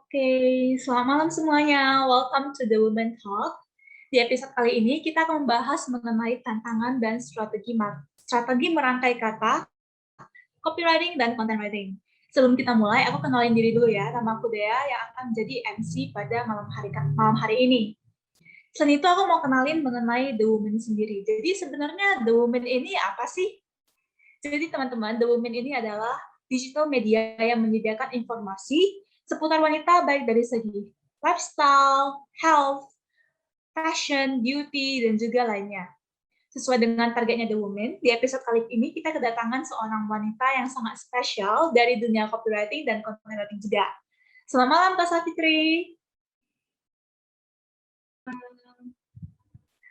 Oke, selamat malam semuanya. Welcome to the Women Talk. Di episode kali ini kita akan membahas mengenai tantangan dan strategi merangkai kata, copywriting dan content writing. Sebelum kita mulai, aku kenalin diri dulu ya. Nama aku Dea yang akan menjadi MC pada malam hari ini. Selain itu aku mau kenalin mengenai The Women sendiri. Jadi sebenarnya The Women ini apa sih? Jadi teman-teman, The Women ini adalah digital media yang menyediakan informasi seputar wanita baik dari segi lifestyle, health, fashion, beauty, dan juga lainnya. Sesuai dengan targetnya The Women, di episode kali ini kita kedatangan seorang wanita yang sangat spesial dari dunia copywriting dan content writing juga. Selamat malam Kak Safitri.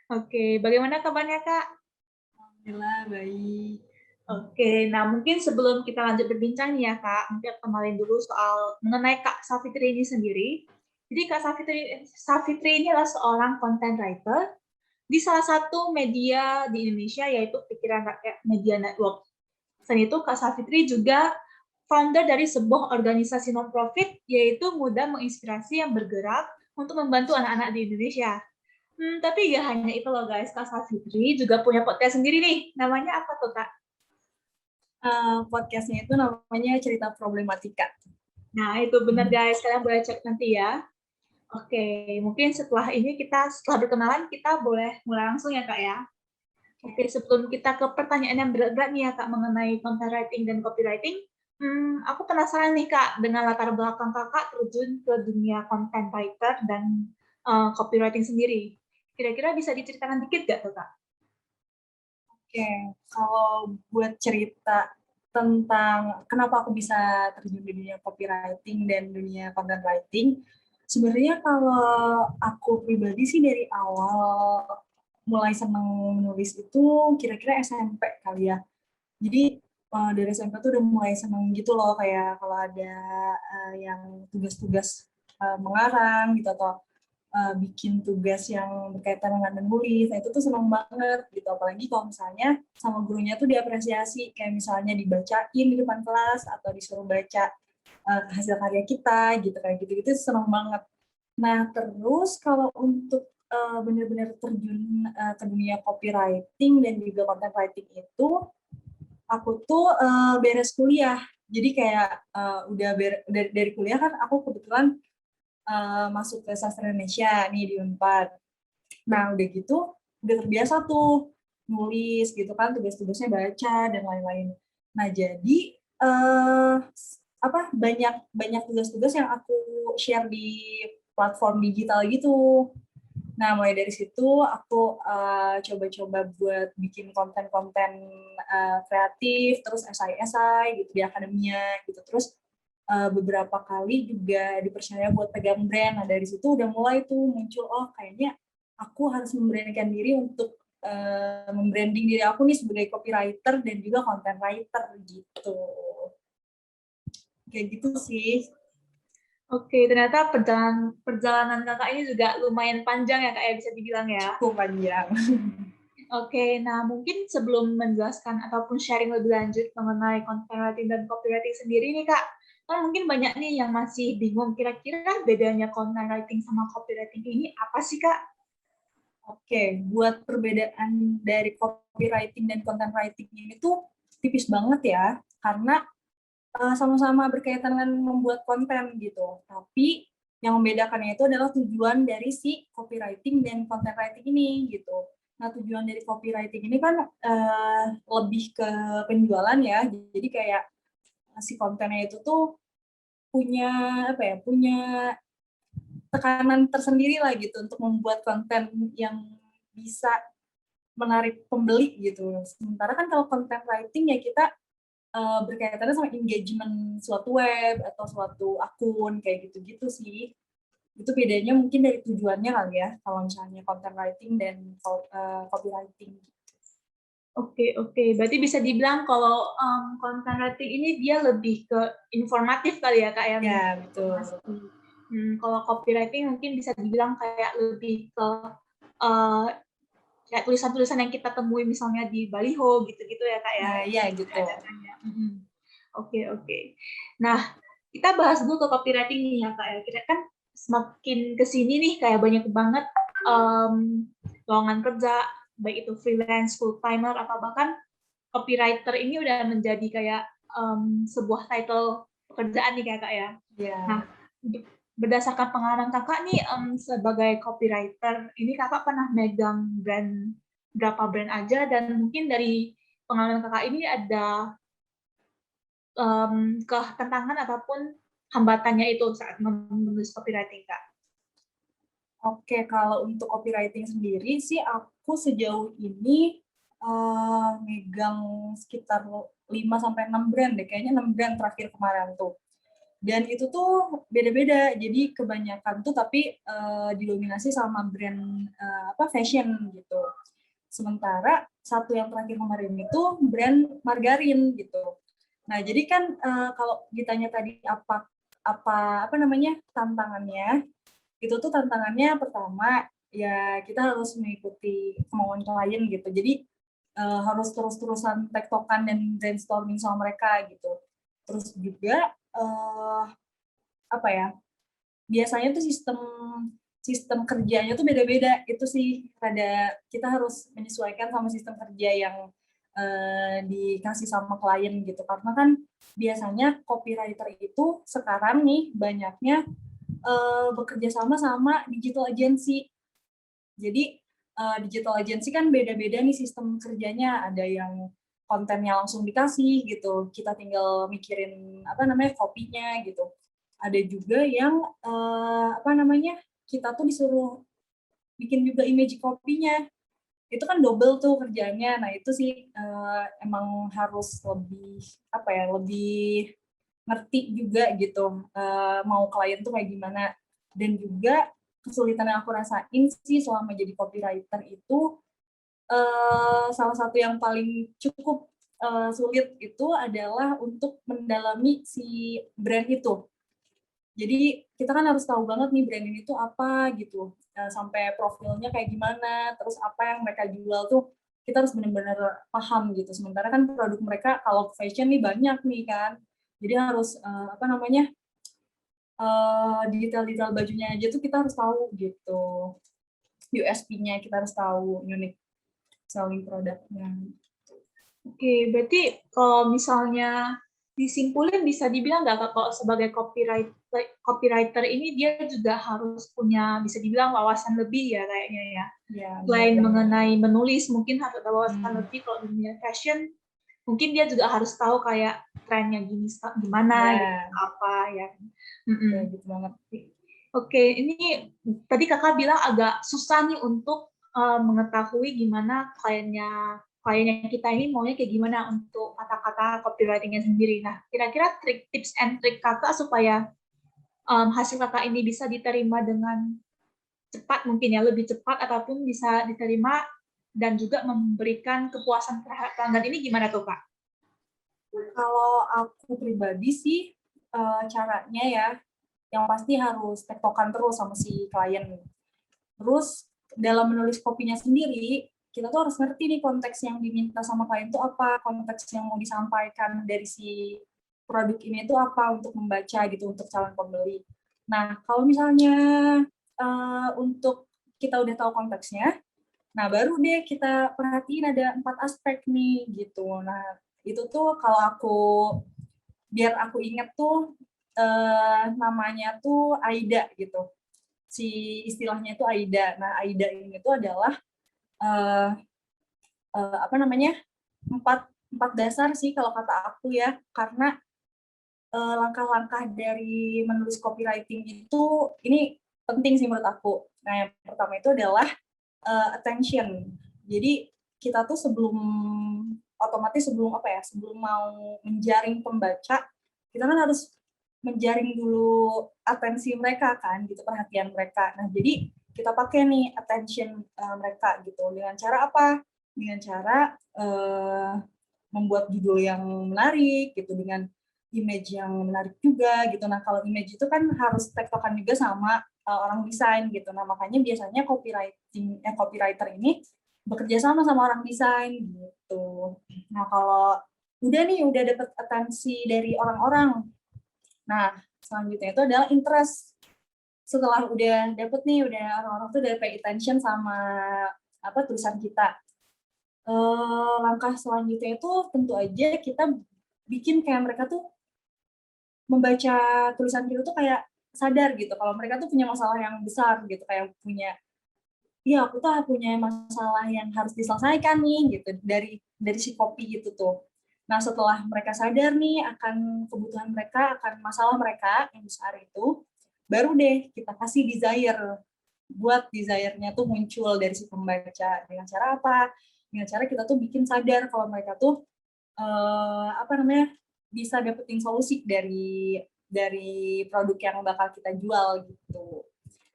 Oke, bagaimana kabarnya Kak? Alhamdulillah, baik. Oke, nah mungkin sebelum kita lanjut berbincang nih ya Kak, mungkin aku kenalin dulu soal mengenai Kak Safitri ini sendiri. Jadi Kak Safitri ini adalah seorang content writer di salah satu media di Indonesia yaitu Pikiran Rakyat Media Network. Selain itu Kak Safitri juga founder dari sebuah organisasi non-profit yaitu Muda Menginspirasi yang bergerak untuk membantu anak-anak di Indonesia. Tapi ya hanya itu loh guys, Kak Safitri juga punya podcast sendiri nih. Namanya apa tuh Kak? Podcastnya itu namanya Cerita Problematika. Nah, itu benar guys. Kalian boleh cek nanti ya. Oke, mungkin setelah berkenalan, kita boleh mulai langsung ya, Kak ya. Oke, sebelum kita ke pertanyaan yang berat-berat nih ya, Kak, mengenai content writing dan copywriting, aku penasaran nih, Kak, dengan latar belakang Kakak terjun ke dunia content writer dan copywriting sendiri. Kira-kira bisa diceritakan dikit nggak tuh, Kak? Oke, kalau buat cerita tentang kenapa aku bisa terjun di dunia copywriting dan dunia content writing, sebenarnya kalau aku pribadi sih dari awal mulai seneng menulis itu kira-kira SMP kali ya. Jadi dari SMP tuh udah mulai seneng gitu loh, kayak kalau ada yang tugas-tugas mengarang gitu atau bikin tugas yang berkaitan dengan menulis, nah itu tuh senang banget gitu, apalagi kalau misalnya sama gurunya tuh diapresiasi, kayak misalnya dibacain di depan kelas atau disuruh baca hasil karya kita gitu, kayak gitu-gitu senang banget. Nah terus kalau untuk benar-benar terjun ke dunia copywriting dan juga content writing itu, aku tuh beres kuliah, jadi kayak udah dari kuliah kan aku kebetulan masuk ke sastra Indonesia nih di Unpad. Nah udah gitu udah terbiasa tuh nulis gitu kan, tugas-tugasnya baca dan lain-lain. Nah jadi banyak banyak tugas-tugas yang aku share di platform digital gitu. Nah mulai dari situ aku coba-coba buat bikin konten-konten kreatif, terus esai-esai gitu di akademia gitu. Terus beberapa kali juga dipercaya buat pegang brand. Nah dari situ udah mulai tuh muncul, oh kayaknya aku harus memberanikan diri untuk membranding diri aku nih sebagai copywriter dan juga content writer gitu. Kayak gitu sih. Oke, ternyata perjalanan Kakak ini juga lumayan panjang ya, Kak, ya, bisa dibilang ya. Cukup panjang. Oke, nah mungkin sebelum menjelaskan ataupun sharing lebih lanjut mengenai content writing dan copywriting sendiri nih Kak, kan mungkin banyak nih yang masih bingung kira-kira bedanya content writing sama copywriting ini apa sih Kak? Oke, buat perbedaan dari copywriting dan content writing ini tuh tipis banget ya, karena sama-sama berkaitan dengan membuat konten gitu. Tapi yang membedakannya itu adalah tujuan dari si copywriting dan content writing ini gitu. Nah, tujuan dari copywriting ini kan lebih ke penjualan ya. Jadi kayak si kontennya itu tuh punya punya tekanan tersendiri lah gitu untuk membuat konten yang bisa menarik pembeli gitu. Sementara kan kalau content writing ya kita berkaitannya sama engagement suatu web atau suatu akun kayak gitu-gitu sih. Itu bedanya mungkin dari tujuannya kali ya, kalau misalnya content writing dan copywriting. Oke. Berarti bisa dibilang kalau content writing ini dia lebih ke informatif kali ya Kak ya? Ya, betul. Kalau copywriting mungkin bisa dibilang kayak lebih ke uh, kayak tulisan-tulisan yang kita temui misalnya di baliho gitu-gitu ya Kak ya? Nah, iya gitu. Oke. Nah, kita bahas dulu ke copywriting nih ya Kak ya. Kita kan semakin kesini nih kayak banyak banget lowongan kerja, baik itu freelance, full timer, atau bahkan copywriter ini udah menjadi kayak sebuah title pekerjaan nih kayak Kak ya. Nah, Ya. berdasarkan pengalaman Kakak nih sebagai copywriter, ini Kakak pernah megang berapa brand aja, dan mungkin dari pengalaman Kakak ini ada ketentangan ataupun hambatannya itu saat menulis copywriting, Kak? Oke, kalau untuk copywriting sendiri sih aku sejauh ini megang sekitar 5 sampai 6 brand deh, kayaknya 6 brand terakhir kemarin tuh. Dan itu tuh beda-beda, jadi kebanyakan tuh tapi didominasi sama brand fashion gitu. Sementara satu yang terakhir kemarin itu brand margarin gitu. Nah, jadi kan kalau ditanya tadi apa namanya tantangannya, itu tuh tantangannya pertama ya kita harus mengikuti kemauan klien gitu. Jadi harus terus-terusan tektokan dan brainstorming sama mereka gitu. Terus juga apa ya? Biasanya tuh sistem sistem kerjanya tuh beda-beda. Itu sih kita harus menyesuaikan sama sistem kerja yang dikasih sama klien gitu. Karena kan biasanya copywriter itu sekarang nih banyaknya bekerja sama digital agency. Jadi digital agency kan beda-beda nih sistem kerjanya. Ada yang kontennya langsung dikasih gitu, kita tinggal mikirin kopinya gitu. Ada juga yang kita tuh disuruh bikin juga image kopinya. Itu kan double tuh kerjanya. Nah itu sih emang harus lebih ngerti juga gitu mau klien tuh kayak gimana. Dan juga kesulitan yang aku rasain sih selama jadi copywriter itu salah satu yang paling cukup sulit itu adalah untuk mendalami si brand itu. Jadi kita kan harus tahu banget nih brand ini tuh apa gitu, sampai profilnya kayak gimana, terus apa yang mereka jual tuh kita harus benar-benar paham gitu. Sementara kan produk mereka kalau fashion nih banyak nih kan, jadi harus detail-detail bajunya aja tuh kita harus tahu gitu. USP-nya kita harus tahu, unique selling produknya. Oke, berarti kalau misalnya disimpulin bisa dibilang nggak Kak, kalau sebagai copywriter ini dia juga harus punya, bisa dibilang, wawasan lebih ya kayaknya ya. Ya, Selain benar. mengenai menulis, mungkin harus ada wawasan lebih kalau dunia fashion. Mungkin dia juga harus tahu kayak trennya gimana, gitu, Ya, apa ya. ya gitu banget. Oke, ini tadi Kakak bilang agak susah nih untuk mengetahui gimana kliennya kita ini maunya kayak gimana untuk kata-kata copywriting-nya sendiri. Nah, kira-kira tips and trick Kakak supaya hasil Kakak ini bisa diterima dengan cepat, mungkin ya, lebih cepat, ataupun bisa diterima dan juga memberikan kepuasan terhadap pelanggan ini gimana tuh, Kak? Kalau aku pribadi sih caranya ya, yang pasti harus tektokan terus sama si klien. Terus dalam menulis kopinya sendiri, kita tuh harus ngerti nih konteks yang diminta sama klien itu apa, konteks yang mau disampaikan dari si produk ini itu apa untuk membaca gitu, untuk calon pembeli. Nah, kalau misalnya untuk kita udah tahu konteksnya, nah baru deh kita perhatiin ada 4 aspek nih gitu. Nah, itu tuh kalau biar aku inget tuh namanya tuh AIDA gitu. Si istilahnya itu AIDA. Nah, AIDA ini tuh adalah uh, empat dasar sih kalau kata aku ya, karena langkah-langkah dari menulis copywriting itu ini penting sih menurut aku. Nah, yang pertama itu adalah attention. Jadi kita tuh sebelum sebelum mau menjaring pembaca, kita kan harus menjaring dulu atensi mereka kan, gitu, perhatian mereka. Nah, jadi kita pakai nih attention mereka gitu. Dengan cara apa? Dengan cara membuat judul yang menarik gitu, dengan image yang menarik juga gitu. Nah, kalau image itu kan harus tektokan juga sama orang desain gitu. Nah, makanya biasanya copywriter ini bekerja sama orang desain gitu. Nah, kalau udah dapat atensi dari orang-orang, Nah, selanjutnya itu adalah interest. Setelah udah dapet nih, udah orang-orang tuh udah pay attention sama tulisan kita. Langkah selanjutnya itu tentu aja kita bikin kayak mereka tuh membaca tulisan kita tuh kayak sadar gitu kalau mereka tuh punya masalah yang besar gitu, kayak punya, iya aku tuh punya masalah yang harus diselesaikan nih gitu dari si kopi itu tuh. Nah setelah mereka sadar nih akan kebutuhan mereka, akan masalah mereka yang besar itu, baru deh kita kasih desire, buat desire-nya tuh muncul dari si pembaca. Dengan cara apa? Dengan cara kita tuh bikin sadar kalau mereka tuh bisa dapetin solusi dari produk yang bakal kita jual gitu.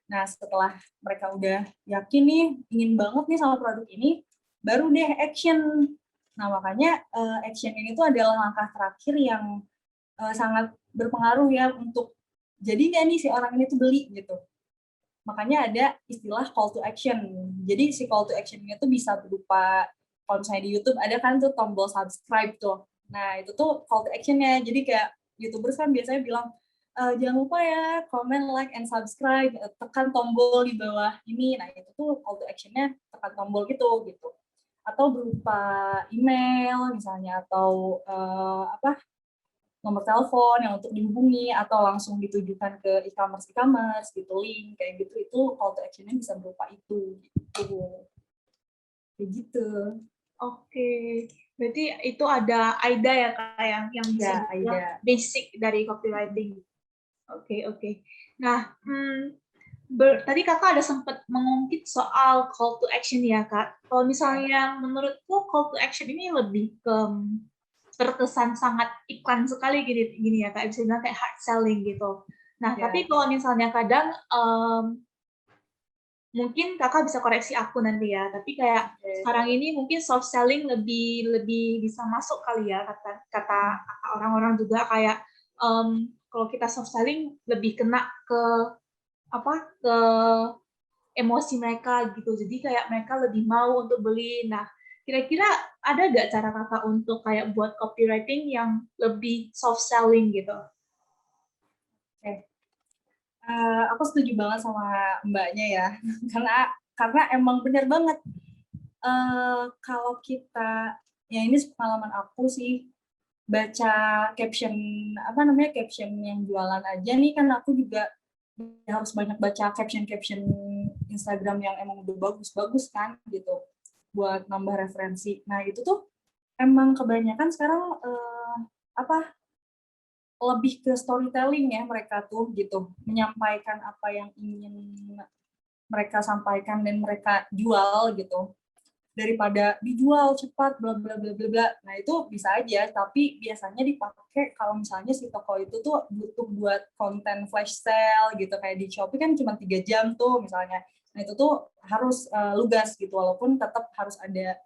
Nah setelah mereka udah yakin nih, ingin banget nih sama produk ini, baru deh action. Nah makanya action ini tuh adalah langkah terakhir yang sangat berpengaruh ya untuk jadi nggak nih si orang ini tuh beli gitu. Makanya ada istilah call to action. Jadi si call to action itu bisa berupa, kalau misalnya di YouTube ada kan tuh tombol subscribe tuh. Nah itu tuh call to action-nya. Jadi kayak YouTubers kan biasanya bilang, jangan lupa ya comment, like, and subscribe. Tekan tombol di bawah ini. Nah itu tuh call to action-nya tekan tombol gitu. Atau berupa email misalnya, atau nomor telepon yang untuk dihubungi, atau langsung ditujukan ke e-commerce gitu, link kayak gitu, itu call to action-nya bisa berupa itu gitu. Kayak gitu. Oke, berarti itu ada AIDA ya Kak yang bisa Ya, dibilang Aida. basic dari copywriting. Oke. Nah, tadi Kakak ada sempat mengungkit soal call to action ya Kak. Kalau misalnya menurutku call to action ini lebih ke terkesan sangat iklan sekali gini ya Kak, bisa bilang kayak hard selling gitu. Nah, tapi kalau misalnya kadang mungkin Kakak bisa koreksi aku nanti ya, tapi kayak sekarang ini mungkin soft selling lebih bisa masuk kali ya, kata orang-orang juga kayak kalau kita soft selling lebih kena ke ke emosi mereka gitu. Jadi kayak mereka lebih mau untuk beli. Nah, kira-kira ada nggak cara Kakak untuk kayak buat copywriting yang lebih soft selling gitu? Oke. Aku setuju banget sama Mbaknya ya, karena emang benar banget. Kalau kita, ya ini pengalaman aku sih, baca caption yang jualan aja nih, kan aku juga harus banyak baca caption Instagram yang emang udah bagus-bagus kan gitu, buat nambah referensi. Nah itu tuh emang kebanyakan sekarang lebih ke storytelling ya mereka tuh gitu, menyampaikan apa yang ingin mereka sampaikan dan mereka jual gitu, daripada dijual cepat bla bla bla bla bla. Nah itu bisa aja, tapi biasanya dipakai kalau misalnya si toko itu tuh butuh buat konten flash sale gitu, kayak di Shopee kan cuma 3 jam tuh misalnya. Nah itu tuh harus lugas gitu, walaupun tetap harus ada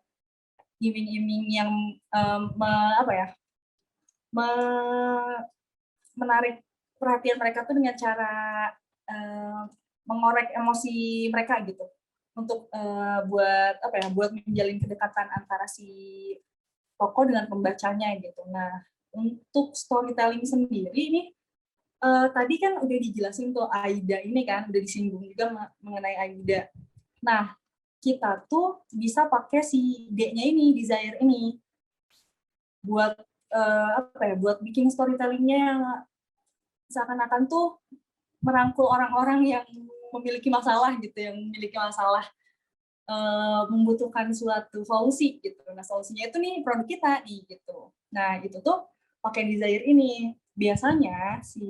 iming-iming yang menarik perhatian mereka tuh dengan cara mengorek emosi mereka gitu, untuk buat menjalin kedekatan antara si toko dengan pembacanya gitu. Nah untuk storytelling sendiri nih, tadi kan udah dijelasin tuh AIDA ini kan, udah disinggung juga mengenai AIDA. Nah kita tuh bisa pakai si D-nya ini, desire ini, buat buat bikin storytellingnya yang seakan-akan tuh merangkul orang-orang yang memiliki masalah gitu, yang memiliki masalah membutuhkan suatu solusi gitu. Nah solusinya itu nih produk kita nih gitu. Nah itu tuh pakai desire ini. Biasanya si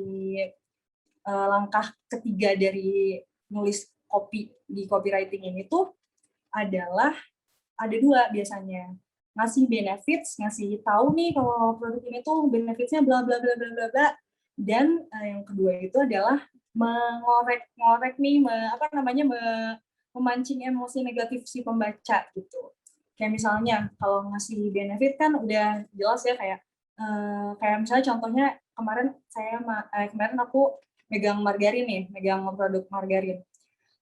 langkah ketiga dari nulis copy di copywriting ini tuh adalah ada 2 biasanya. Ngasih benefits, ngasih tahu nih kalau produk ini tuh benefitsnya bla bla bla bla bla bla. Dan yang kedua itu adalah mengorek nih, memancing emosi negatif si pembaca gitu. Kayak misalnya kalau ngasih benefit kan udah jelas ya, kayak misalnya contohnya kemarin aku megang produk margarin.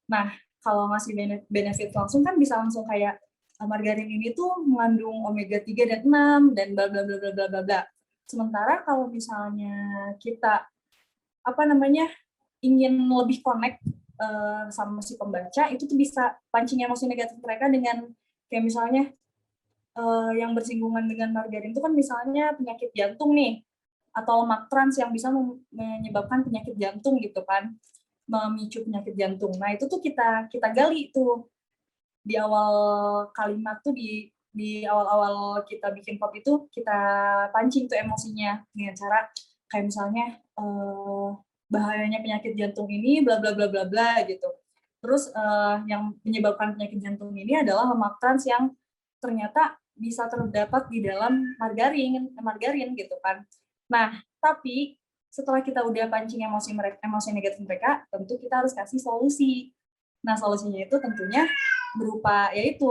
Nah, kalau ngasih benefit langsung kan bisa langsung kayak, margarin ini tuh mengandung omega 3 dan 6 dan bla bla bla bla bla bla bla. Sementara kalau misalnya kita ingin lebih connect sama si pembaca, itu tuh bisa pancing emosi negatif mereka dengan kayak misalnya yang bersinggungan dengan margarin itu kan misalnya penyakit jantung nih, atau lemak trans yang bisa menyebabkan penyakit jantung gitu kan, memicu penyakit jantung. Nah itu tuh kita gali tuh di awal kalimat tuh, di awal-awal kita bikin pop itu kita pancing tuh emosinya dengan cara kayak misalnya bahayanya penyakit jantung ini bla bla bla bla bla gitu. Terus yang menyebabkan penyakit jantung ini adalah lemak trans yang ternyata bisa terdapat di dalam margarin gitu kan. Nah, tapi setelah kita udah pancing emosi negatif mereka, tentu kita harus kasih solusi. Nah, solusinya itu tentunya berupa yaitu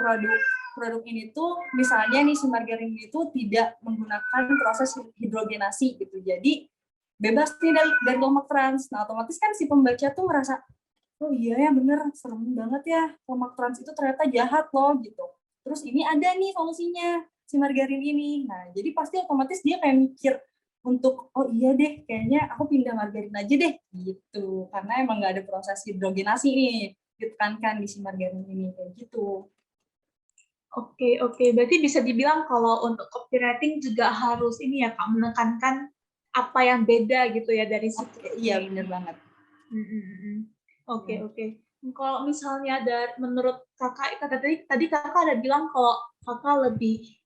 produk produk ini tuh misalnya nih si margarin itu tidak menggunakan proses hidrogenasi gitu. Jadi bebas nih dari lemak trans. Nah, otomatis kan si pembaca tuh merasa, oh iya ya bener, serem banget ya, lemak trans itu ternyata jahat loh gitu. Terus ini ada nih solusinya, si margarin ini. Nah, jadi pasti otomatis dia kayak mikir untuk, oh iya deh, kayaknya aku pindah margarin aja deh, gitu. Karena emang nggak ada proses hidrogenasi nih, ditekankan di si margarin ini, kayak gitu. Oke, oke. Berarti bisa dibilang kalau untuk copywriting juga harus ini ya, Kak, menekankan apa yang beda gitu ya dari si Iya, bener banget. Oke, oke. Kalau misalnya menurut kakak, tadi kakak ada bilang kalau kakak lebih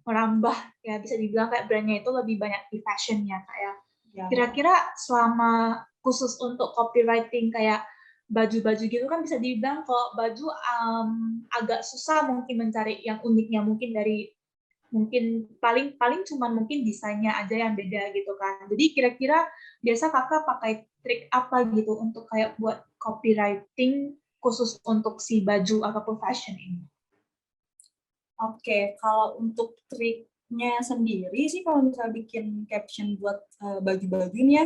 merambah, ya bisa dibilang kayak brandnya itu lebih banyak di fashionnya, kayak Ya. kira-kira selama khusus untuk copywriting kayak baju-baju gitu kan bisa dibilang kok baju agak susah mungkin mencari yang uniknya, mungkin paling paling cuma mungkin desainnya aja yang beda gitu kan. Jadi kira-kira biasa kakak pakai trik apa gitu untuk kayak buat copywriting khusus untuk si baju ataupun fashion ini? Oke, kalau untuk triknya sendiri sih kalau misalnya bikin caption buat baju-baju ini ya,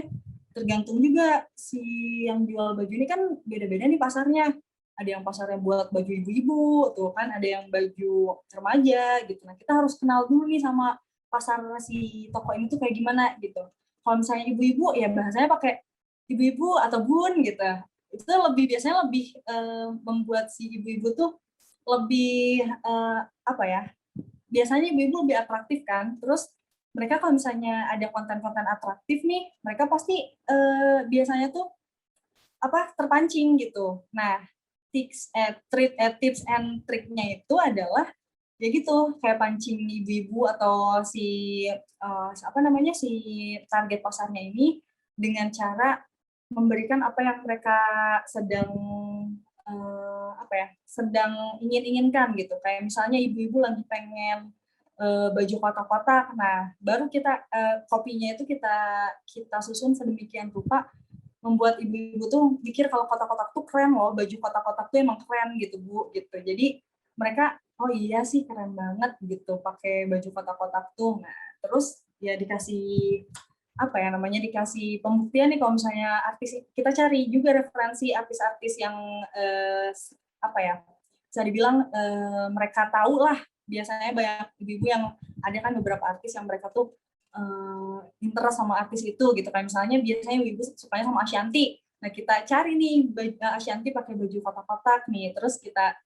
tergantung juga si yang jual baju ini kan beda-beda nih pasarnya. Ada yang pasarnya buat baju ibu-ibu, tuh kan ada yang baju remaja gitu. Nah, kita harus kenal dulu nih sama pasar si toko ini tuh kayak gimana gitu. Kalau misalnya ibu-ibu ya bahasanya pakai ibu-ibu atau bun gitu. Itu biasanya lebih membuat si ibu-ibu tuh lebih biasanya ibu-ibu lebih atraktif kan. Terus mereka kalau misalnya ada konten-konten atraktif nih, mereka pasti biasanya tuh terpancing gitu. Nah, tips and triknya itu adalah ya gitu, kayak pancing ibu-ibu atau si si target pasarnya ini dengan cara memberikan apa yang mereka sedang sedang ingin-inginkan gitu. Kayak misalnya ibu-ibu lagi pengen baju kotak-kotak. Nah, baru kita kopinya itu kita susun sedemikian rupa membuat ibu-ibu tuh mikir kalau kotak-kotak tuh keren loh, baju kotak-kotak tuh emang keren gitu Bu gitu. Jadi mereka oh iya sih keren banget gitu pakai baju kotak-kotak tuh. Nah, terus ya dikasih dikasih pembuktian nih kalau misalnya artis, kita cari juga referensi artis-artis yang bisa dibilang mereka tahu lah. Biasanya banyak ibu-ibu yang ada kan beberapa artis yang mereka tuh interest sama artis itu gitu kan, misalnya biasanya ibu sukanya sama Ashanti. Nah, kita cari nih Ashanti pakai baju kotak-kotak nih, terus kita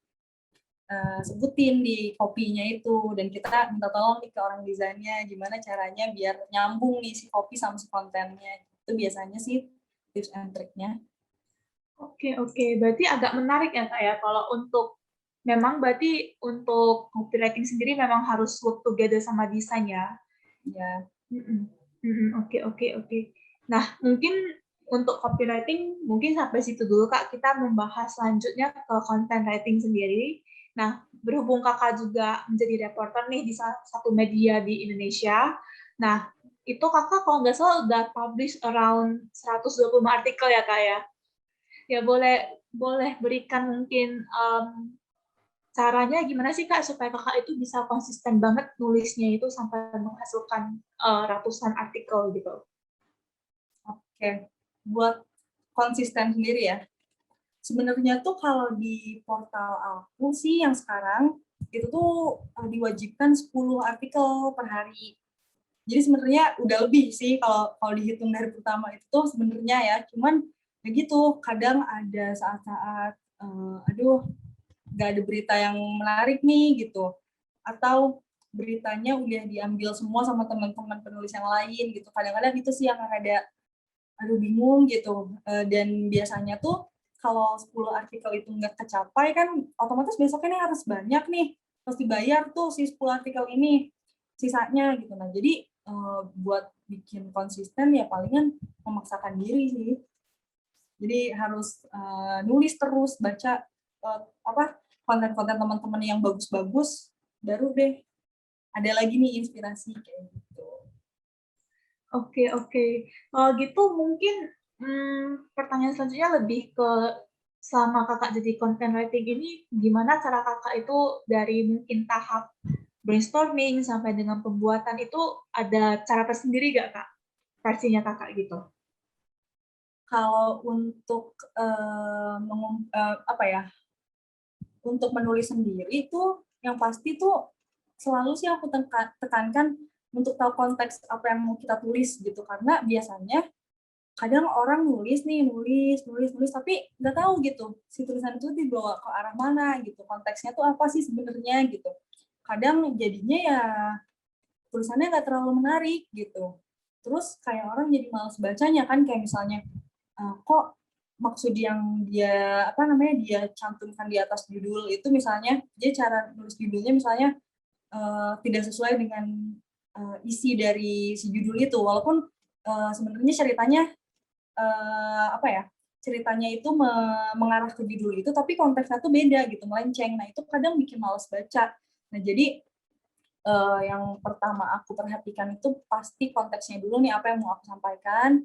sebutin di kopinya itu, dan kita minta tolong nih ke orang desainnya gimana caranya biar nyambung nih si kopi sama si kontennya. Itu biasanya sih tips and triknya. Oke, oke. Berarti agak menarik ya Kak ya, kalau memang berarti untuk copywriting sendiri memang harus work together sama desain ya. Ya. Oke, oke, oke. Nah, mungkin untuk copywriting mungkin sampai situ dulu Kak. Kita membahas selanjutnya ke content writing sendiri. Nah, berhubung Kakak juga menjadi reporter nih di salah satu media di Indonesia. Nah, itu Kakak kalau nggak salah udah publish around 125 artikel ya Kak ya. Ya boleh berikan mungkin caranya gimana sih Kak supaya Kakak itu bisa konsisten banget nulisnya itu sampai menghasilkan ratusan artikel gitu. Oke, buat konsisten sendiri ya. Sebenarnya tuh kalau di portal aku sih yang sekarang itu tuh diwajibkan 10 artikel per hari. Jadi sebenarnya udah lebih sih kalau kalau dihitung dari pertama itu tuh sebenarnya ya. Cuman ya gitu, kadang ada saat-saat aduh nggak ada berita yang menarik nih gitu. Atau beritanya udah diambil semua sama teman-teman penulis yang lain gitu. Kadang-kadang itu sih yang ada aduh bingung gitu. Dan biasanya tuh kalau 10 artikel itu nggak kecapai kan otomatis besoknya nih harus banyak nih. Harus dibayar tuh si 10 artikel ini sisanya gitu. Nah, jadi buat bikin konsisten ya palingan memaksakan diri sih. Jadi harus nulis terus, baca apa konten-konten teman-teman yang bagus-bagus, baru deh ada lagi nih inspirasi kayak gitu. Oke, oke. Kalau gitu mungkin pertanyaan selanjutnya lebih ke selama kakak jadi content writing ini, gimana cara kakak itu dari mungkin tahap brainstorming sampai dengan pembuatan itu ada cara tersendiri gak kak? Versinya kakak gitu. Kalau untuk apa ya, untuk menulis sendiri itu yang pasti tuh selalu sih aku tekankan untuk tahu konteks apa yang mau kita tulis gitu, karena biasanya kadang orang nulis nih, nulis tapi nggak tahu gitu si tulisan itu dibawa ke arah mana gitu, konteksnya tuh apa sih sebenarnya gitu. Kadang jadinya ya tulisannya nggak terlalu menarik gitu. Terus kayak orang jadi malas bacanya kan, kayak misalnya kok maksud yang dia apa namanya dia cantumkan di atas judul itu, misalnya dia cara nulis judulnya misalnya tidak sesuai dengan isi dari si judul itu, walaupun sebenarnya ceritanya apa ya, ceritanya itu mengarah ke judul itu tapi konteksnya tuh beda gitu, melenceng. Nah itu kadang bikin males baca. Nah jadi yang pertama aku perhatikan itu pasti konteksnya dulu nih, apa yang mau aku sampaikan.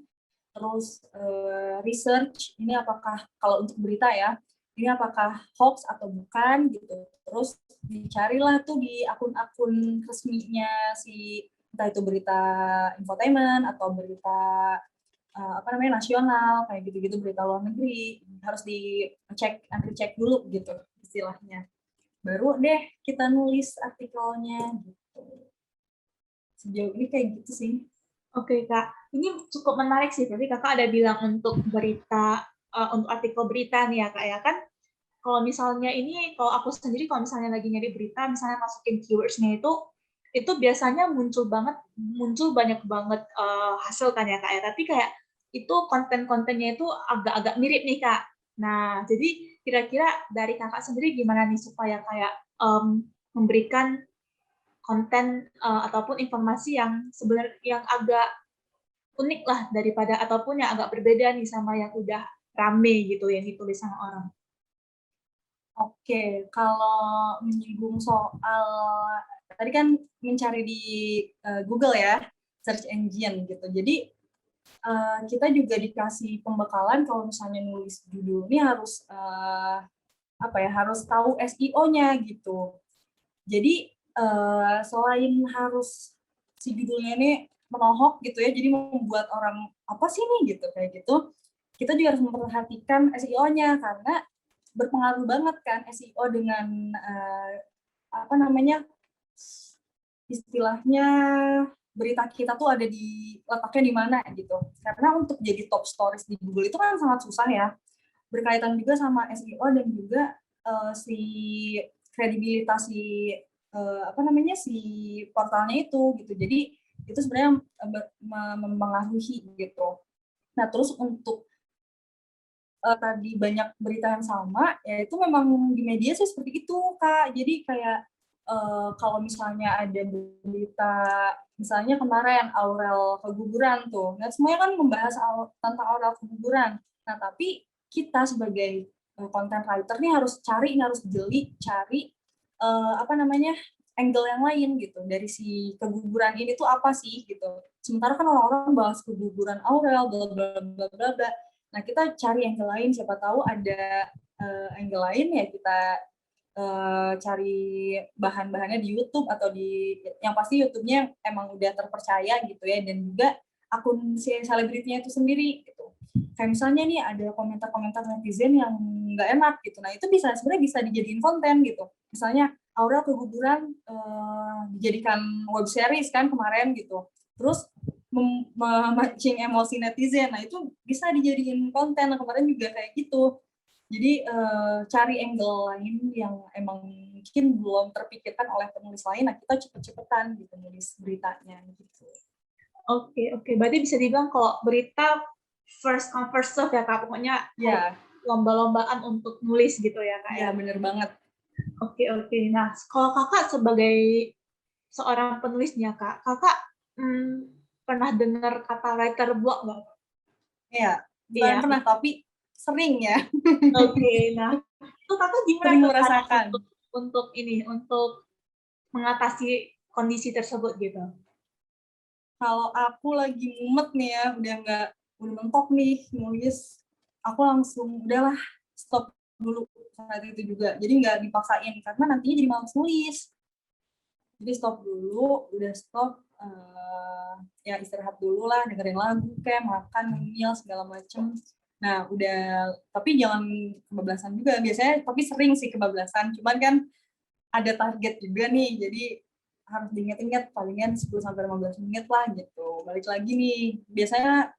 Terus research ini apakah kalau untuk berita ya, ini apakah hoax atau bukan gitu. Terus dicarilah tuh di akun-akun resminya si entah itu berita infotainment atau berita apa namanya nasional kayak gitu-gitu, berita luar negeri harus dicek cek dulu gitu istilahnya. Baru deh kita nulis artikelnya gitu. Sejauh ini kayak gitu sih. Oke kak, ini cukup menarik sih. Tadi kakak ada bilang untuk berita, untuk artikel berita nih ya kak ya kan. Kalau misalnya ini, kalau aku sendiri kalau misalnya lagi nyari berita, misalnya masukin keywords-nya itu biasanya muncul banyak banget hasil kan ya kak ya. Tapi kayak itu konten-kontennya itu agak-agak mirip nih kak. Nah, jadi kira-kira dari kakak sendiri gimana nih supaya kayak memberikan konten ataupun informasi yang sebenarnya yang agak unik lah daripada ataupun yang agak berbeda nih sama yang udah rame gitu yang ditulis sama orang. Oke, kalau menyinggung soal tadi kan mencari di Google ya, search engine gitu. Jadi kita juga dikasih pembekalan kalau misalnya nulis judul ini harus apa ya, harus tahu SEO-nya gitu. Jadi selain harus si judulnya ini menohok gitu ya, jadi membuat orang apa sih nih gitu kayak gitu. Kita juga harus memperhatikan SEO-nya karena berpengaruh banget kan SEO dengan apa namanya istilahnya berita kita tuh ada di letaknya di mana gitu. Karena untuk jadi top stories di Google itu kan sangat susah ya. Berkaitan juga sama SEO dan juga si kredibilitas si apa namanya si portalnya itu gitu. Jadi itu sebenarnya mempengaruhi gitu. Nah terus untuk tadi banyak berita yang sama, ya itu memang di media sih seperti itu, Kak. Jadi kayak kalau misalnya ada berita, misalnya kemarin Aurel keguguran tuh, nah semuanya kan membahas tentang Aurel keguguran. Nah tapi kita sebagai content writer nih harus cari, harus jeli, cari apa namanya angle yang lain gitu dari si keguguran ini tuh apa sih gitu. Sementara kan orang-orang bahas keguguran Aurel, bla bla bla bla bla. Nah, kita cari angle lain, siapa tahu ada angle lain ya kita cari bahan-bahannya di YouTube atau di yang pasti YouTube-nya emang udah terpercaya gitu ya, dan juga akun si selebritinya itu sendiri gitu. Kayak misalnya nih ada komentar-komentar netizen yang nggak enak gitu. Nah, itu bisa sebenarnya bisa dijadiin konten gitu. Misalnya Aurel keguguran dijadikan web series kan kemarin gitu. terus memancing emosi netizen. Nah, itu bisa dijadiin konten. Nah, kemarin juga kayak gitu. Jadi cari angle lain yang emang mungkin belum terpikirkan oleh penulis lain, nah kita cepet-cepetan gitu nulis beritanya gitu. Oke. Berarti bisa dibilang kalau berita first come first serve ya Kak, pokoknya Ya, lomba-lombaan untuk nulis gitu ya Kak ya. ya bener banget. Oke. Nah, kalau Kakak sebagai seorang penulisnya Kakak pernah dengar kata writer block nggak? Ya, bukan Iya. pernah tapi sering ya. Oke. Nah, itu Kakak gimana Sering tuh cara merasakan. untuk mengatasi kondisi tersebut gitu? Kalau aku lagi mumet nih ya, udah mentok nih nulis, aku langsung udahlah stop dulu saat itu juga. Jadi nggak dipaksain karena nantinya jadi malas nulis. Jadi stop dulu, udah stop, ya istirahat dulu lah, dengerin lagu kayak makan, ngemil, segala macem. Nah, udah, tapi jangan kebablasan juga. Biasanya, tapi sering sih kebablasan. Cuman kan ada target juga nih, jadi harus diingat-ingat palingan 10-15 menit lah gitu. Balik lagi nih, biasanya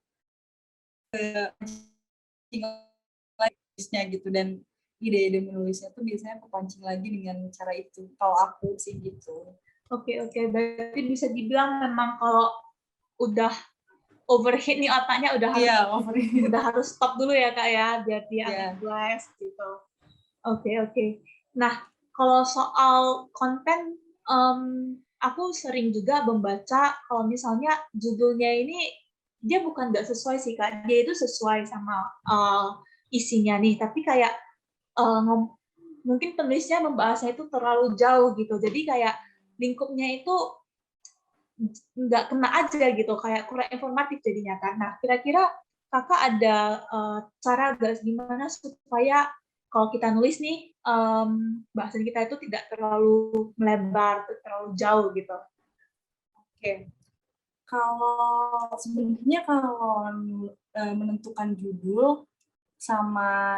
lagi gitu, dan ide-ide menulisnya tuh biasanya kepancing lagi dengan cara itu. Kalau aku sih gitu. Oke. Berarti bisa dibilang memang kalau udah overheat nih otaknya Iya, overheat. udah harus stop dulu ya Kak ya, biar dia agak Iya. relax gitu. Oke. Nah, kalau soal konten, aku sering juga membaca kalau misalnya judulnya ini dia bukan nggak sesuai sih Kak, dia itu sesuai sama isinya nih, tapi kayak mungkin penulisnya membahasnya itu terlalu jauh gitu, jadi kayak lingkupnya itu nggak kena aja gitu, kayak kurang informatif jadinya kan. Nah, kira-kira Kakak ada cara gimana supaya kalau kita nulis nih, bahasan kita itu tidak terlalu melebar, terlalu jauh gitu? Oke. Kalau sebenarnya kalau menentukan judul sama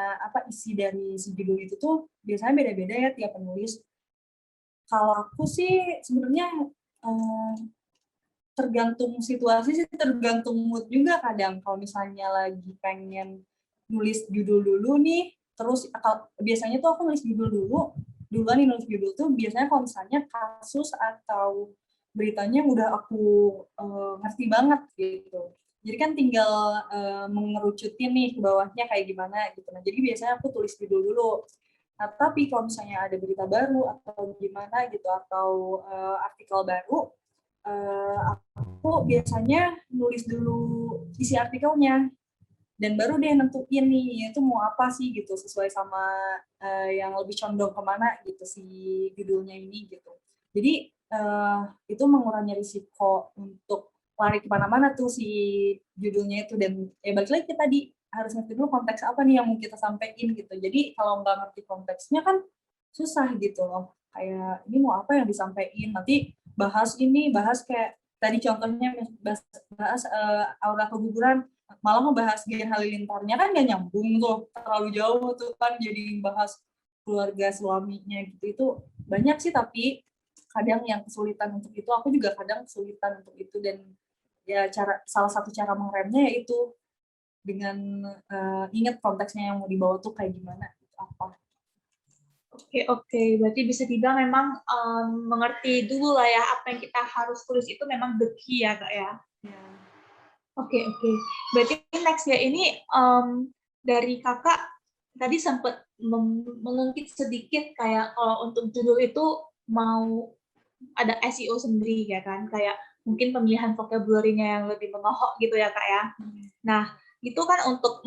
isi dari si judul itu tuh biasanya beda-beda ya tiap penulis. Kalau aku sih sebenarnya tergantung situasi sih, tergantung mood juga kadang. Kalau misalnya lagi pengen nulis judul dulu nih, terus biasanya tuh aku nulis judul duluan nih nulis judul tuh biasanya kalau misalnya kasus atau beritanya udah aku ngerti banget gitu. Jadi kan tinggal mengerucutin nih ke bawahnya kayak gimana gitu. Nah, jadi biasanya aku tulis judul dulu. Nah, tapi kalau misalnya ada berita baru atau gimana gitu, atau artikel baru, aku biasanya nulis dulu isi artikelnya dan baru deh nentuin nih itu mau apa sih gitu sesuai sama yang lebih condong kemana gitu si judulnya ini gitu. Jadi itu mengurangi risiko untuk lari kemana-mana tuh si judulnya itu, dan ya balik lagi kita tadi harus ngerti dulu konteks apa nih yang mau kita sampaikan gitu. Jadi kalau nggak ngerti konteksnya kan susah gitu loh, kayak ini mau apa yang disampaikan, nanti bahas kayak tadi contohnya bahas aura keguguran, malah ngebahas Gen Halilintarnya kan gak nyambung tuh, terlalu jauh tuh kan, jadi bahas keluarga suaminya gitu. Itu banyak sih, tapi kadang yang kesulitan untuk itu, aku juga kadang kesulitan untuk itu, dan ya salah satu cara mengeremnya yaitu dengan ingat konteksnya yang mau dibawa tuh kayak gimana gitu, apa. Oke. Berarti bisa dibilang memang mengerti dulu lah ya apa yang kita harus tulis itu memang the key ya Kak ya. Ya. Oke. Berarti next ya ini dari Kakak tadi sempat mengungkit sedikit kayak kalau untuk judul itu mau ada SEO sendiri ya kan, kayak mungkin pemilihan vocabulary-nya yang lebih menohok gitu ya Kak ya. Nah, itu kan untuk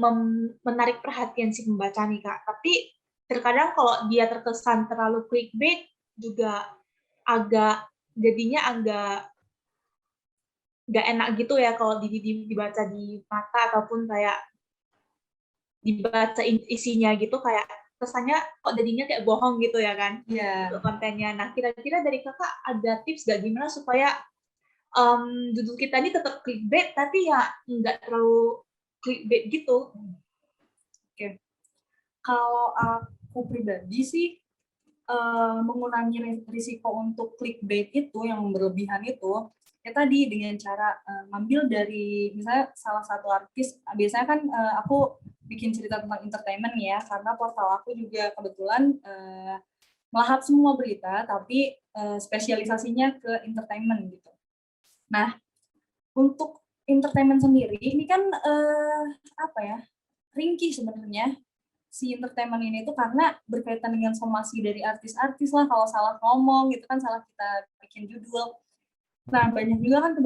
menarik perhatian si pembaca nih Kak, tapi terkadang kalau dia terkesan terlalu clickbait juga jadinya agak nggak enak gitu ya kalau dibaca di mata ataupun kayak dibaca isinya gitu, kayak kesannya kok jadinya kayak bohong gitu ya kan untuk kontennya. Nah, kira-kira dari Kakak ada tips nggak gimana supaya judul kita ini tetap clickbait tapi ya nggak terlalu clickbait gitu? Oke. Kalau aku pribadi sih mengurangi risiko untuk clickbait itu yang berlebihan itu, ya tadi dengan cara ngambil dari misalnya salah satu artis, biasanya kan aku bikin cerita tentang entertainment ya, karena portal aku juga kebetulan melahap semua berita, tapi spesialisasinya ke entertainment gitu. Nah, untuk entertainment sendiri ini kan apa ya, ringkih sebenarnya si entertainment ini tuh karena berkaitan dengan somasi dari artis-artis lah, kalau salah ngomong gitu kan salah kita bikin judul. Nah, banyak juga kan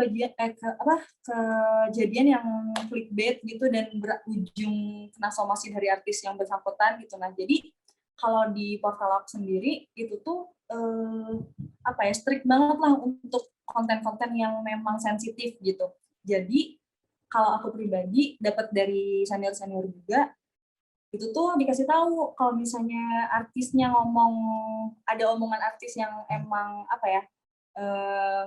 kejadian yang clickbait gitu dan berujung kena somasi dari artis yang bersangkutan gitu. Nah, jadi kalau di portal aku sendiri itu tuh strict banget lah untuk konten-konten yang memang sensitif gitu. Jadi kalau aku pribadi dapat dari senior-senior juga, itu tuh dikasih tahu kalau misalnya artisnya ngomong, ada omongan artis yang emang eh,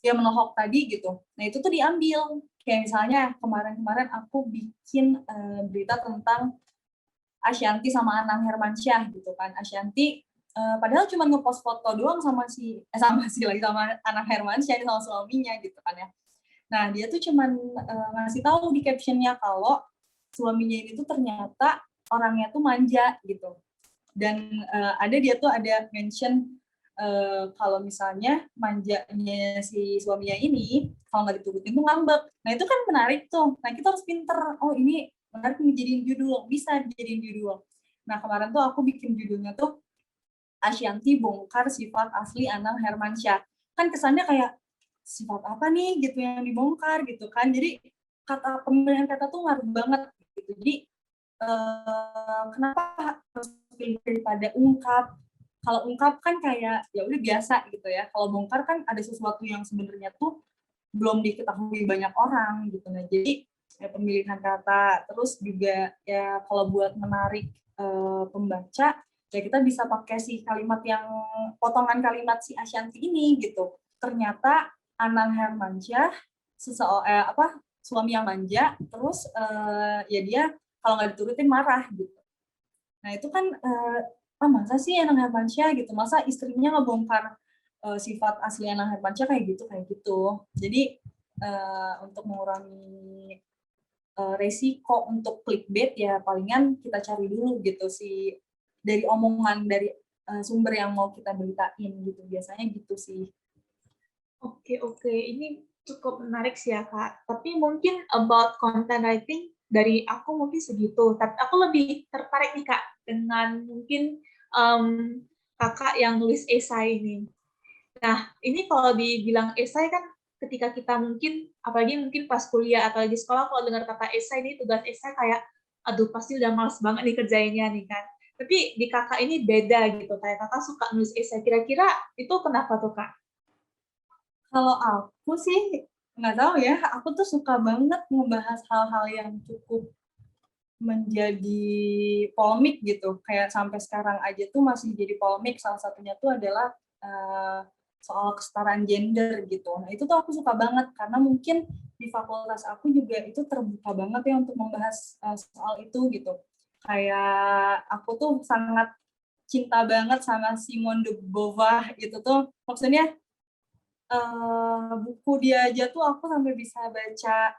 ya menohok tadi gitu. Nah itu tuh diambil. Kayak misalnya kemarin-kemarin aku bikin berita tentang Ashanty sama Anang Hermansyah gitu kan. Ashanty padahal cuma ngepost foto doang sama Anang Hermansyah sama suaminya gitu kan ya. Nah dia tuh cuma ngasih tahu di captionnya kalau suaminya ini tuh ternyata orangnya tuh manja gitu. Dan dia tuh ada mention kalau misalnya manjanya si suaminya ini kalau nggak diturutin tuh ngambek. Nah itu kan menarik tuh. Nah kita harus pinter. Oh ini menarik dijadiin judul, bisa dijadiin judul. Nah kemarin tuh aku bikin judulnya tuh Ashanty bongkar sifat asli Anang Hermansyah. Kan kesannya kayak sifat apa nih gitu yang dibongkar gitu kan. Jadi kata pemilihan kata tuh ngaruh banget gitu. Jadi kenapa harus pilih daripada ungkap? Kalau ungkap kan kayak ya udah biasa gitu ya. Kalau bongkar kan ada sesuatu yang sebenarnya tuh belum diketahui banyak orang gitu. Nah jadi ya, pemilihan kata, terus juga ya kalau buat menarik pembaca ya kita bisa pakai si kalimat yang potongan kalimat si Ashanty ini gitu. Ternyata Anang Hermansyah suami yang manja, terus ya dia kalau nggak diturutin marah gitu. Nah itu kan masa sih Anang Hermansyah gitu, masa istrinya ngebongkar sifat asli Anang Hermansyah kayak gitu. Jadi untuk mengurangi resiko untuk clickbait ya palingan kita cari dulu gitu sih dari omongan dari sumber yang mau kita beritain gitu, biasanya gitu sih. Oke. Ini cukup menarik sih ya, Kak. Tapi mungkin about content writing dari aku mungkin segitu. Tapi aku lebih tertarik nih, Kak, dengan mungkin Kakak yang nulis esai ini. Nah, ini kalau dibilang esai kan ketika kita mungkin, apalagi mungkin pas kuliah atau di sekolah, kalau dengar kata esai ini, tugas esai kayak, aduh pasti udah males banget nih kerjainnya nih kan. Tapi di kakak ini beda gitu, kayak kakak suka nulis esai. Kira-kira itu kenapa tuh, Kak? Kalau aku sih nggak tahu ya, aku tuh suka banget ngebahas hal-hal yang cukup menjadi polemik gitu, kayak sampai sekarang aja tuh masih jadi polemik. Salah satunya tuh adalah soal kesetaraan gender gitu. Nah itu tuh aku suka banget karena mungkin di fakultas aku juga itu terbuka banget ya untuk membahas soal itu gitu. Kayak aku tuh sangat cinta banget sama Simone de Beauvoir gitu tuh, maksudnya buku dia aja tuh aku sampai bisa baca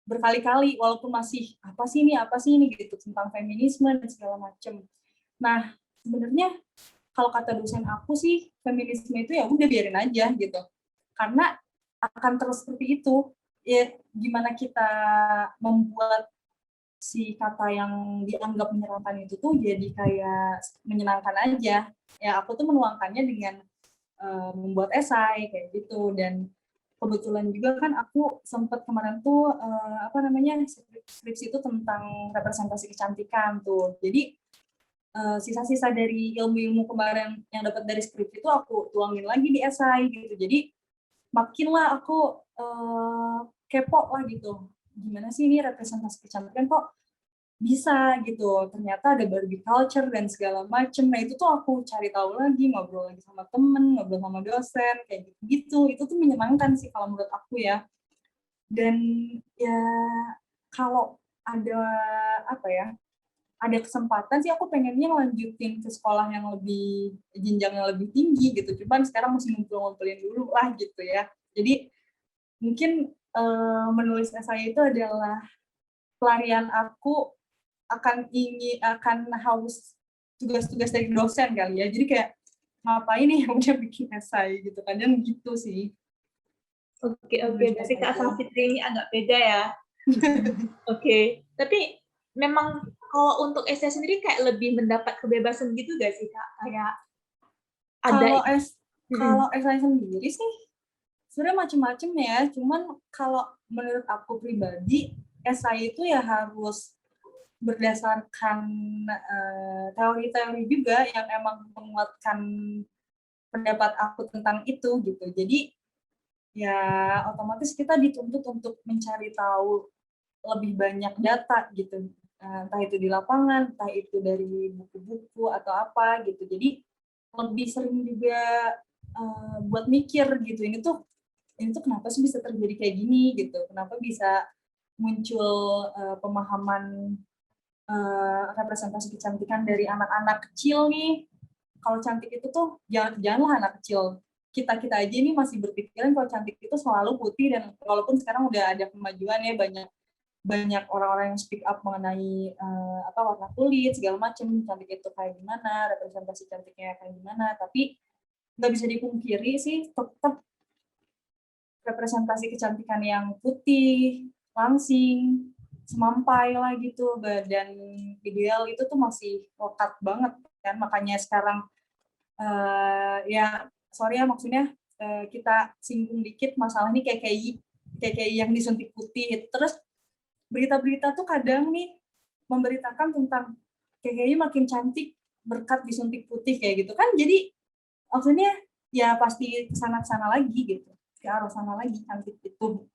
berkali-kali walaupun masih apa sih ini gitu tentang feminisme dan segala macem. Nah sebenarnya kalau kata dosen aku sih feminisme itu ya udah biarin aja gitu, karena akan terus seperti itu. Ya gimana kita membuat si kata yang dianggap menyenangkan itu tuh jadi kayak menyenangkan aja. Ya aku tuh menuangkannya dengan membuat esai kayak gitu. Dan kebetulan juga kan aku sempat kemarin tuh skripsi itu tentang representasi kecantikan tuh. Jadi sisa-sisa dari ilmu-ilmu kemarin yang dapat dari skripsi itu aku tuangin lagi di esai gitu. Jadi makinlah aku kepo lah gitu. Gimana sih ini representasi kecantikan kok bisa gitu, ternyata ada Barbie culture dan segala macem. Nah itu tuh aku cari tahu lagi, ngobrol lagi sama temen, ngobrol sama dosen, kayak gitu-gitu. Itu tuh menyenangkan sih kalau menurut aku ya. Dan ya kalau ada apa ya, ada kesempatan sih aku pengennya lanjutin ke sekolah yang lebih jenjang yang lebih tinggi gitu. Cuman sekarang masih ngumpul-ngumpulin dulu lah gitu ya. Jadi mungkin menulis esai itu adalah pelarian aku akan haus tugas-tugas dari dosen kali ya. Jadi kayak ngapain nih yang udah bikin esai gitu. Kadang gitu sih. Oke, Nulis berarti Kak esai. Safitri ini agak beda ya. Oke, tapi memang kalau untuk esai sendiri kayak lebih mendapat kebebasan gitu gak sih Kak? Kayak ada Kalau esai sendiri sih sebenarnya macam-macam ya. Cuman kalau menurut aku pribadi, esai itu ya harus berdasarkan teori-teori juga yang emang menguatkan pendapat aku tentang itu gitu. Jadi ya otomatis kita dituntut untuk mencari tahu lebih banyak data gitu. Entah itu di lapangan, entah itu dari buku-buku atau apa gitu. Jadi lebih sering juga buat mikir gitu. Ini tuh kenapa sih bisa terjadi kayak gini gitu? Kenapa bisa muncul pemahaman representasi kecantikan dari anak-anak kecil nih? Kalau cantik itu tuh janganlah anak kecil. Kita aja ini masih berpikiran kalau cantik itu selalu putih, dan walaupun sekarang udah ada kemajuan ya, banyak orang-orang yang speak up mengenai warna kulit segala macam, cantik itu kayak gimana, representasi cantiknya kayak gimana, tapi nggak bisa dipungkiri sih tetap representasi kecantikan yang putih, langsing, semampai lah gitu, dan ideal itu tuh masih lekat banget kan. Makanya sekarang ya sorry ya, maksudnya kita singgung dikit masalah ini kayak yang disuntik putih. Terus berita-berita tuh kadang nih memberitakan tentang KKI makin cantik berkat disuntik putih kayak gitu kan. Jadi maksudnya ya pasti kesana lagi gitu, ke arah sana lagi, cantik itu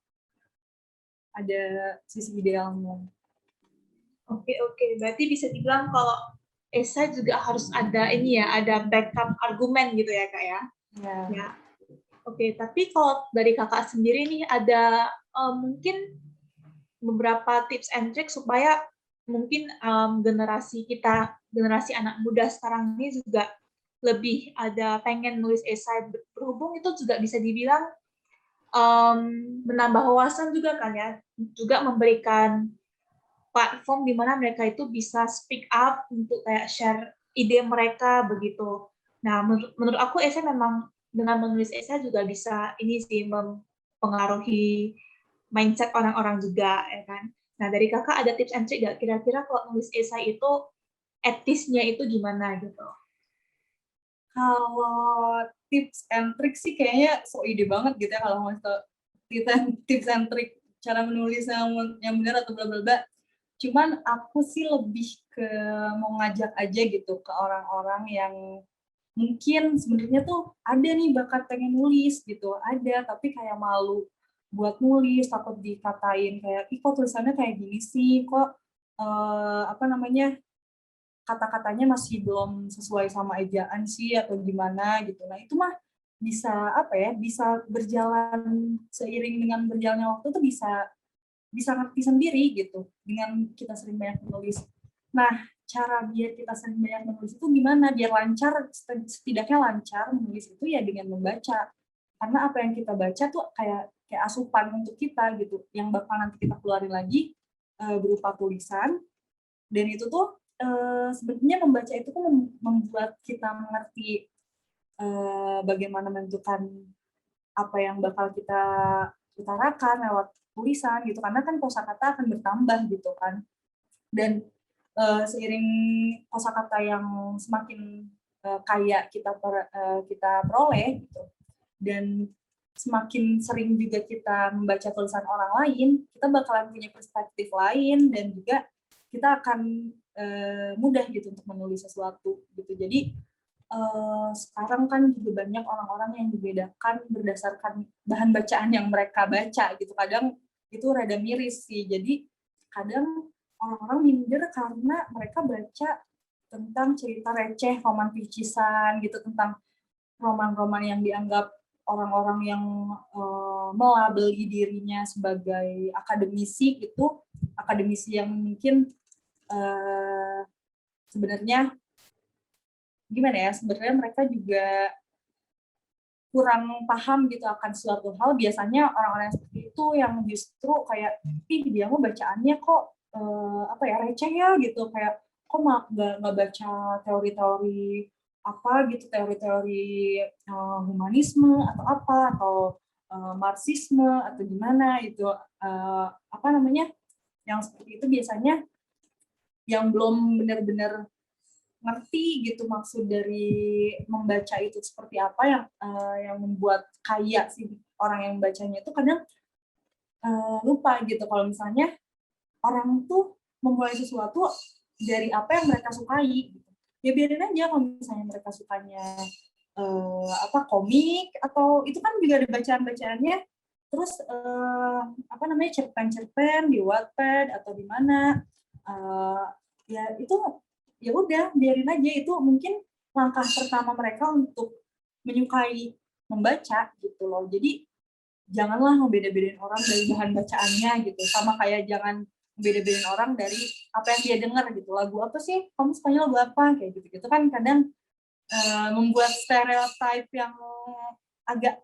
ada sisi idealnya. Oke. Berarti bisa dibilang kalau esai juga harus ada ini ya, ada backup argumen gitu ya Kak ya? Ya. Oke, tapi kalau dari Kakak sendiri nih ada mungkin beberapa tips and trick supaya mungkin generasi anak muda sekarang ini juga lebih ada pengen nulis esai, berhubung itu juga bisa dibilang menambah wawasan juga kan ya, juga memberikan platform di mana mereka itu bisa speak up untuk kayak share ide mereka begitu. Nah, menurut aku esai memang dengan menulis esai juga bisa ini sih mempengaruhi mindset orang-orang juga ya kan. Nah, dari Kakak ada tips and trick nggak kira-kira kalau nulis esai itu etisnya itu gimana gitu? Kalau tips and trick sih kayaknya so ide banget gitu ya, kalau mau tips and trick cara menulis yang benar atau bla bla bla. Cuman aku sih lebih ke mau ngajak aja gitu ke orang-orang yang mungkin sebenarnya tuh ada nih bakat pengen nulis gitu, ada tapi kayak malu buat nulis, takut dikatain kayak, ih kok tulisannya kayak gini sih, kok kata-katanya masih belum sesuai sama ejaan sih atau gimana gitu. Nah itu mah bisa berjalan seiring dengan berjalannya waktu tuh bisa ngerti sendiri gitu dengan kita sering banyak menulis. Nah, cara biar kita sering banyak menulis itu gimana? Biar lancar, setidaknya lancar menulis itu ya dengan membaca. Karena apa yang kita baca tuh kayak asupan untuk kita gitu, yang bakal nanti kita keluarin lagi berupa tulisan. Dan itu tuh sebenarnya membaca itu tuh membuat kita mengerti bagaimana menentukan apa yang bakal kita utarakan lewat tulisan gitu, karena kan kosakata akan bertambah gitu kan. Dan seiring kosakata yang semakin kaya kita peroleh gitu, dan semakin sering juga kita membaca tulisan orang lain, kita bakalan punya perspektif lain, dan juga kita akan mudah gitu untuk menulis sesuatu gitu. Jadi sekarang kan juga banyak orang-orang yang dibedakan berdasarkan bahan bacaan yang mereka baca gitu. Kadang itu rada miris sih. Jadi kadang orang-orang minder karena mereka baca tentang cerita receh, roman picisan gitu, tentang roman-roman yang dianggap orang-orang yang melabeli dirinya sebagai akademisi gitu, akademisi yang mungkin sebenarnya gimana ya, sebenarnya mereka juga kurang paham gitu akan suatu hal. Biasanya orang-orang seperti itu yang justru kayak, ih dia mah bacaannya kok apa ya, receh ya gitu, kayak kok nggak baca teori-teori apa gitu, teori-teori humanisme atau apa, atau marxisme atau gimana itu, apa namanya, yang seperti itu biasanya yang belum benar-benar ngerti gitu maksud dari membaca itu seperti apa, yang membuat kaya sih orang yang bacanya itu kadang lupa gitu kalau misalnya orang tuh memulai sesuatu dari apa yang mereka sukai gitu. Ya biarin aja kalau misalnya mereka sukanya apa, komik, atau itu kan juga ada bacaan-bacaannya, terus apa namanya, cerpen-cerpen di Wattpad atau di mana, ya itu ya udah biarin aja, itu mungkin langkah pertama mereka untuk menyukai membaca gitu loh. Jadi janganlah ngebeda-bedain orang dari bahan bacaannya gitu, sama kayak jangan beda-bedain orang dari apa yang dia dengar gitu. Lagu apa sih kamu sukanya, lagu apa, kayak gitu kan kadang membuat stereotip yang agak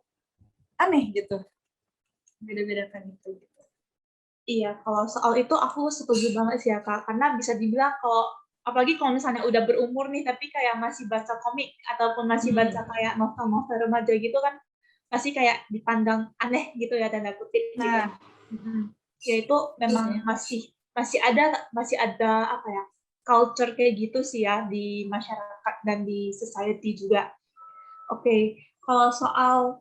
aneh gitu, beda-bedakan itu gitu. Iya, kalau soal itu aku setuju banget sih ya Kak, karena bisa dibilang kalau apalagi kalau misalnya udah berumur nih, tapi kayak masih baca komik ataupun masih baca kayak novel-novel remaja gitu kan, pasti kayak dipandang aneh gitu ya, tanda kutip gitu. Nah, Ya itu memang terusnya masih ada apa ya, culture kayak gitu sih ya di masyarakat dan di society juga. Oke, kalau soal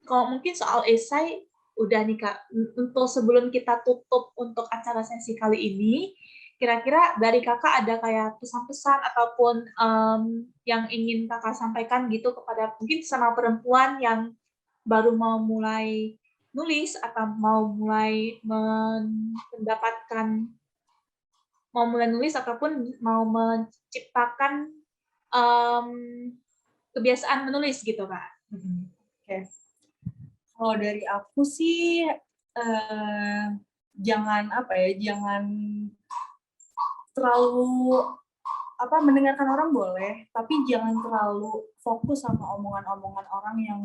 kalau mungkin soal esai udah nih Kak. Untuk sebelum kita tutup untuk acara sesi kali ini, kira-kira dari Kakak ada kayak pesan-pesan ataupun yang ingin Kakak sampaikan gitu kepada mungkin sama perempuan yang baru mau mulai nulis atau mau mulai nulis ataupun mau menciptakan um, kebiasaan menulis gitu Kak. Oke. Kalau dari aku sih jangan apa ya, jangan terlalu apa, mendengarkan orang boleh, tapi jangan terlalu fokus sama omongan-omongan orang yang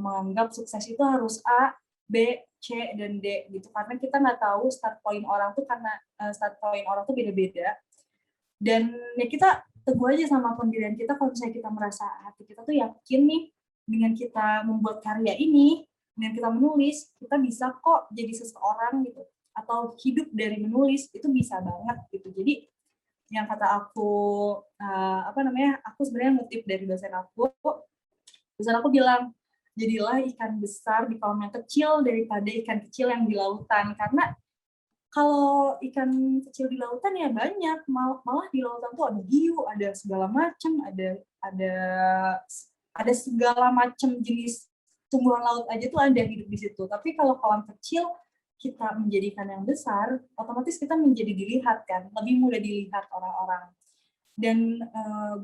menganggap sukses itu harus A, B, C, dan D gitu. Karena kita nggak tahu start point orang tuh, karena start point orang tuh beda-beda. Dan ya kita teguh aja sama pendirian kita. Kalau misalnya kita merasa hati kita tuh yakin nih dengan kita membuat karya ini, dengan kita menulis, kita bisa kok jadi seseorang gitu, atau hidup dari menulis itu bisa banget gitu. Jadi yang kata aku apa namanya, aku sebenarnya ngutip dari dosen aku bilang, jadilah ikan besar di kolam yang kecil daripada ikan kecil yang di lautan. Karena kalau ikan kecil di lautan ya banyak, malah di lautan tuh ada hiu, ada segala macam, ada ada segala macam jenis tumbuhan laut aja tuh ada hidup di situ. Tapi kalau kolam kecil kita menjadikan yang besar, otomatis kita menjadi dilihat kan, lebih mudah dilihat orang-orang. Dan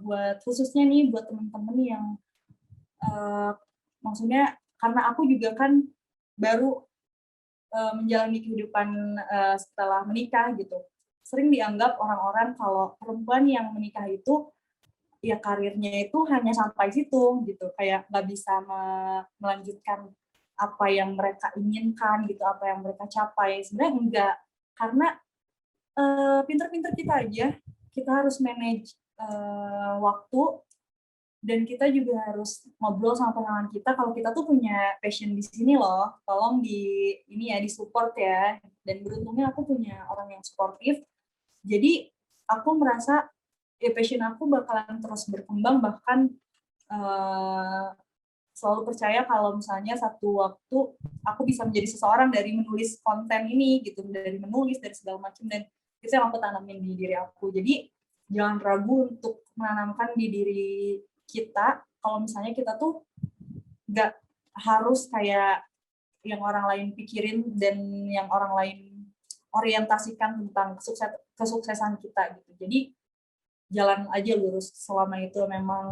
buat khususnya nih buat teman-teman yang maksudnya, karena aku juga kan baru menjalani kehidupan setelah menikah gitu. Sering dianggap orang-orang kalau perempuan yang menikah itu ya karirnya itu hanya sampai situ gitu, kayak nggak bisa melanjutkan apa yang mereka inginkan gitu, apa yang mereka capai. Sebenarnya enggak, karena pinter-pinter kita aja, kita harus manage waktu, dan kita juga harus ngobrol sama pasangan kita kalau kita tuh punya passion di sini loh, tolong di ini ya, di support ya. Dan beruntungnya aku punya orang yang suportif, jadi aku merasa ya passion aku bakalan terus berkembang, bahkan selalu percaya kalau misalnya satu waktu aku bisa menjadi seseorang dari menulis konten ini gitu, dari menulis, dari segala macam, dan itu yang aku tanamin di diri aku. Jadi jangan ragu untuk menanamkan di diri kita kalau misalnya kita tuh nggak harus kayak yang orang lain pikirin dan yang orang lain orientasikan tentang kesuksesan kita gitu. Jadi jalan aja lurus, selama itu memang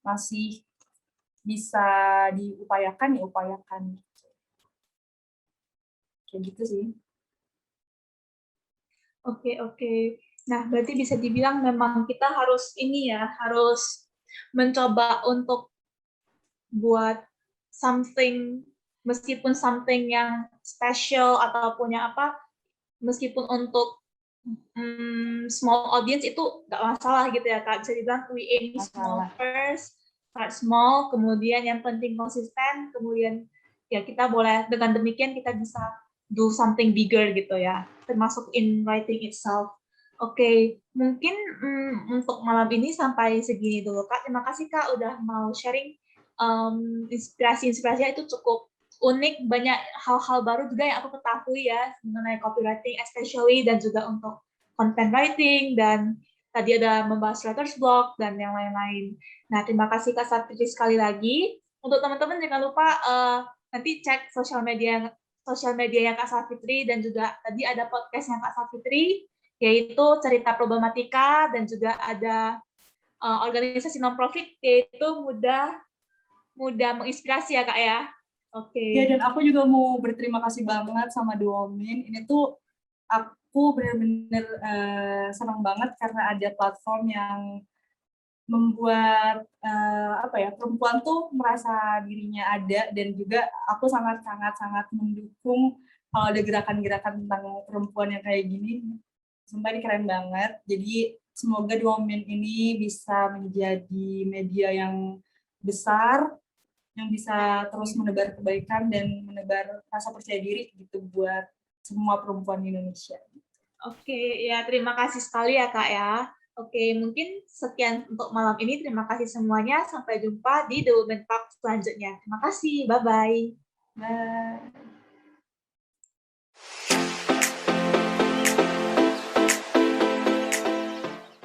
masih bisa diupayakan, ya upayakan. Kayak gitu sih. Oke. Nah, berarti bisa dibilang memang kita harus ini ya, harus mencoba untuk buat something, meskipun something yang special ataupun yang apa, meskipun untuk small audience itu nggak masalah gitu ya Kak. Bisa dibilang we aim small Masalah. first, start small, kemudian yang penting konsisten, kemudian ya kita boleh dengan demikian kita bisa do something bigger gitu ya, termasuk in writing itself. Oke, mungkin untuk malam ini sampai segini dulu Kak. Terima kasih Kak udah mau sharing inspirasi-inspirasinya itu cukup unik, banyak hal-hal baru juga yang aku ketahui ya mengenai copywriting especially dan juga untuk content writing dan tadi ada membahas writer's block dan yang lain-lain. Nah, terima kasih Kak Sapitri sekali lagi. Untuk teman-teman jangan lupa nanti cek sosial media yang Kak Sapitri dan juga tadi ada podcastnya Kak Sapitri yaitu cerita problematika dan juga ada organisasi non-profit yaitu mudah menginspirasi ya Kak ya. Ya, Oke. dan aku juga mau berterima kasih banget sama Duomin. Ini tuh aku benar-benar senang banget karena ada platform yang membuat apa ya, perempuan tuh merasa dirinya ada, dan juga aku sangat sangat sangat mendukung kalau ada gerakan-gerakan tentang perempuan yang kayak gini. Sumpah ini keren banget. Jadi semoga Duomin ini bisa menjadi media yang besar, yang bisa terus menebar kebaikan dan menebar rasa percaya diri gitu buat semua perempuan di Indonesia. Oke, ya terima kasih sekali ya Kak ya. Oke, mungkin sekian untuk malam ini. Terima kasih semuanya. Sampai jumpa di The Women Talk selanjutnya. Terima kasih. Bye-bye. Bye.